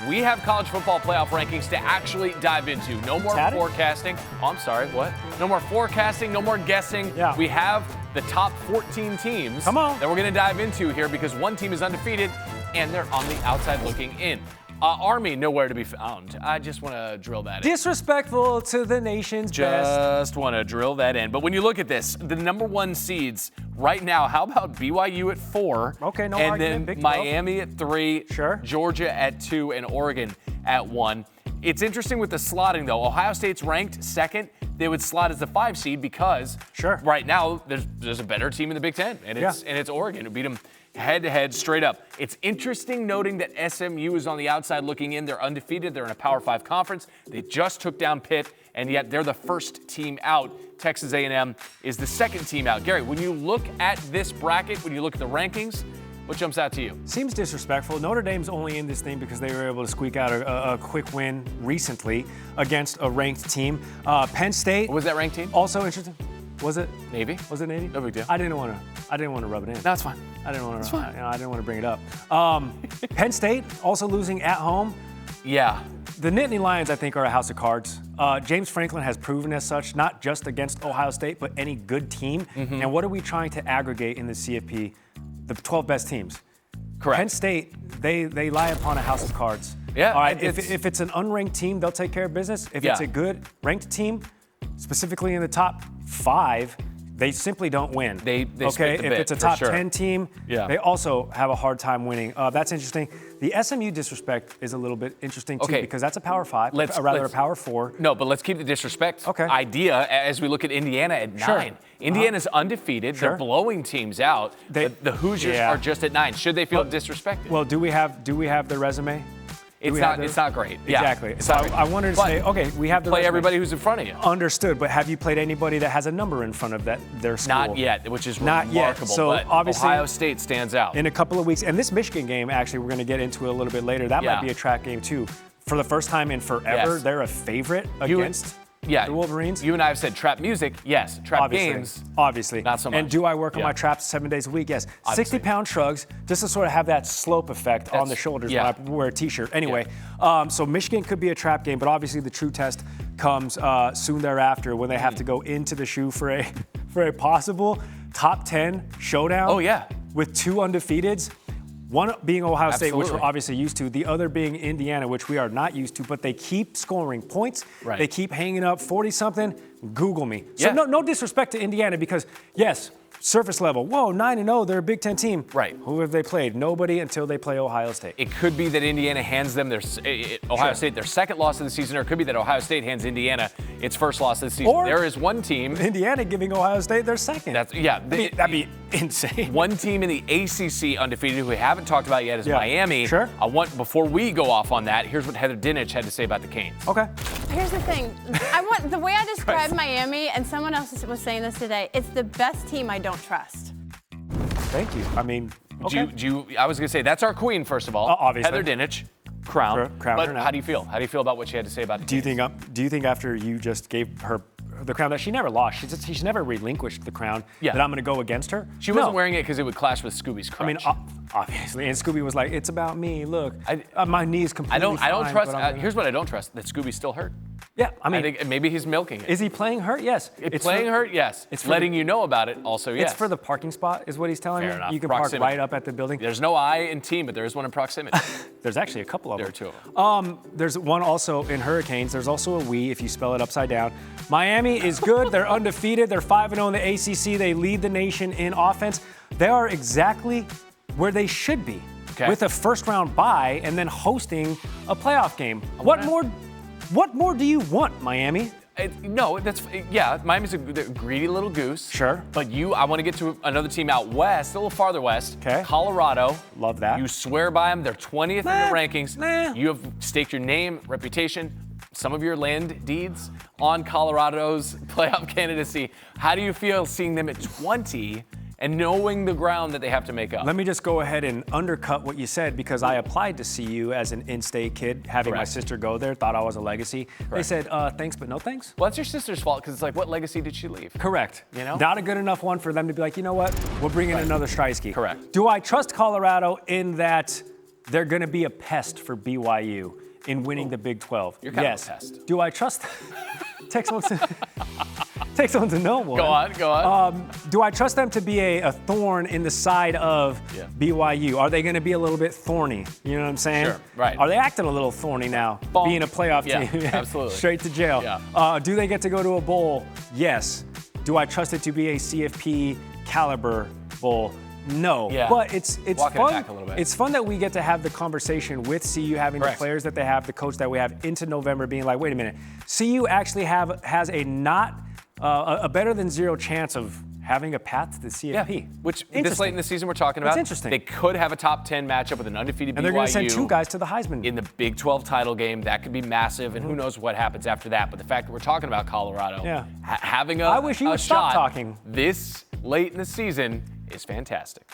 we have college football playoff rankings to actually dive into. No more forecasting. Oh, I'm sorry, what? No more forecasting, no more guessing. Yeah. We have the top 14 teams that we're going to dive into here because one team is undefeated and they're on the outside looking in. Army, nowhere to be found. I just want to drill that in. Disrespectful to the nation's best. Just want to drill that in. But when you look at this, the number one seeds right now, how about BYU at 4? Okay, no and argument. then Big Miami at 3, sure. Georgia at 2, and Oregon at 1. It's interesting with the slotting, though. Ohio State's ranked second. They would slot as the 5 seed because right now there's a better team in the Big Ten, and it's Oregon who beat them head-to-head, straight up. It's interesting noting that SMU is on the outside looking in. They're undefeated. They're in a Power 5 conference. They just took down Pitt, and yet they're the first team out. Texas A&M is the second team out. Gary, when you look at this bracket, when you look at the rankings, what jumps out to you? Seems disrespectful. Notre Dame's only in this thing because they were able to squeak out a quick win recently against a ranked team. Penn State. Was that ranked team? Also interesting. Was it Navy? Was it Navy? No big deal. I didn't want to rub it in. No, it's fine. I didn't want to bring it up. Penn State also losing at home. Yeah. The Nittany Lions, I think, are a house of cards. James Franklin has proven as such, not just against Ohio State, but any good team. And what are we trying to aggregate in the CFP? The 12 best teams. Correct. Penn State, they lie upon a house of cards. Yeah. All right. If it's an unranked team, they'll take care of business. If it's a good ranked team, specifically in the top 5, they simply don't win. They okay. If it's a top 10 team, they also have a hard time winning. That's interesting. The SMU disrespect is a little bit interesting too because that's a Power 5, a Power 4. No, but let's keep the disrespect idea as we look at Indiana at 9. Indiana's undefeated. They're blowing teams out. The Hoosiers are just at 9. Should they feel disrespected? Well, do we have their resume? It's not great. Exactly. So I wanted to say, okay, we have the play everybody who's in front of you. Understood, but have you played anybody that has a number in front of their school? Not yet, which is not remarkable. Yet. So but obviously, Ohio State stands out. In a couple of weeks, and this Michigan game, actually, we're going to get into a little bit later. That might be a trap game too. For the first time in forever, they're a favorite against the Wolverines. You and I have said trap music, yes. Trap games, obviously. Not so much. And do I work on my traps 7 days a week? Yes. 60-pound shrugs, just to sort of have that slope effect on the shoulders when I wear a T-shirt. Anyway, so Michigan could be a trap game, but obviously the true test comes soon thereafter when they have to go into the shoe for a possible top 10 showdown. Oh, yeah. With 2 undefeateds. One being Ohio State, which we're obviously used to. The other being Indiana, which we are not used to. But they keep scoring points. Right. They keep hanging up 40-something. Google me. So no disrespect to Indiana because, yes, surface level. Whoa, 9-0. They're a Big Ten team. Right. Who have they played? Nobody until they play Ohio State. It could be that Indiana hands them Ohio State their second loss of the season, or it could be that Ohio State hands Indiana its first loss of the season. Or there is one team. Indiana giving Ohio State their second. That'd be insane. One team in the ACC undefeated who we haven't talked about yet is Miami. Sure. Before we go off on that, here's what Heather Dinich had to say about the Canes. Okay. Here's the thing. The way I described Miami, and someone else was saying this today, it's the best team I don't trust. Thank you. I mean, okay. I was going to say, that's our queen, first of all. Obviously. Heather Dinich, crown. But how do you feel? How do you feel about what she had to say about the Canes? Do you think after you just gave her the crown that she never lost, she's never relinquished the crown, that I'm going to go against her? She wasn't wearing it because it would clash with Scooby's crutch. I mean, obviously. And Scooby was like, it's about me. Look, my knee is completely I don't trust. Here's what I don't trust, that Scooby's still hurt. Yeah, I mean, I think maybe he's milking it. Is he playing hurt? Yes. It's playing hurt? Yes. It's letting you know about it also, yes. It's for the parking spot is what he's telling me. Fair enough. You can Proximity. park right up at the building. There's no I in team, but there is one in proximity. There's actually a couple of them. There are 2 of them. There's one also in Hurricanes. There's also a we if you spell it upside down. Miami is good. They're undefeated. They're 5-0 in the ACC. They lead the nation in offense. They are exactly where they should be with a first-round bye and then hosting a playoff game. What more do you want, Miami? Miami's a greedy little goose. Sure. But I want to get to another team out west, a little farther west. Okay. Colorado. Love that. You swear by them. They're 20th in the rankings. You have staked your name, reputation, some of your land deeds on Colorado's playoff candidacy. How do you feel seeing them at 20 and knowing the ground that they have to make up? Let me just go ahead and undercut what you said because I applied to CU as an in-state kid, having my sister go there, thought I was a legacy. They said, thanks, but no thanks. Well, that's your sister's fault because it's like, what legacy did she leave? Correct. You know? Not a good enough one for them to be like, you know what, we'll bring in another Striewski. Correct. Do I trust Colorado in that they're going to be a pest for BYU in winning the Big 12. You're kind of a pest. Do I trust? Takes one to know one. Go on. Do I trust them to be a thorn in the side of BYU? Are they going to be a little bit thorny? You know what I'm saying? Sure, right. Are they acting a little thorny now, being a playoff team? Yeah, absolutely. Straight to jail. Yeah. Do they get to go to a bowl? Yes. Do I trust it to be a CFP caliber bowl? No, but it's Walking fun. it back a little bit. It's fun that we get to have the conversation with CU, having Correct. the players that they have, the coach that we have into November, being like, wait a minute, CU actually has a better than zero chance of having a path to the CFP. Which this late in the season we're talking about. It's interesting. They could have a top 10 matchup with an undefeated BYU. And they're going to send 2 guys to the Heisman. In the Big 12 title game. That could be massive, and who knows what happens after that. But the fact that we're talking about Colorado having I wish you would shot stop talking. this late in the season is fantastic.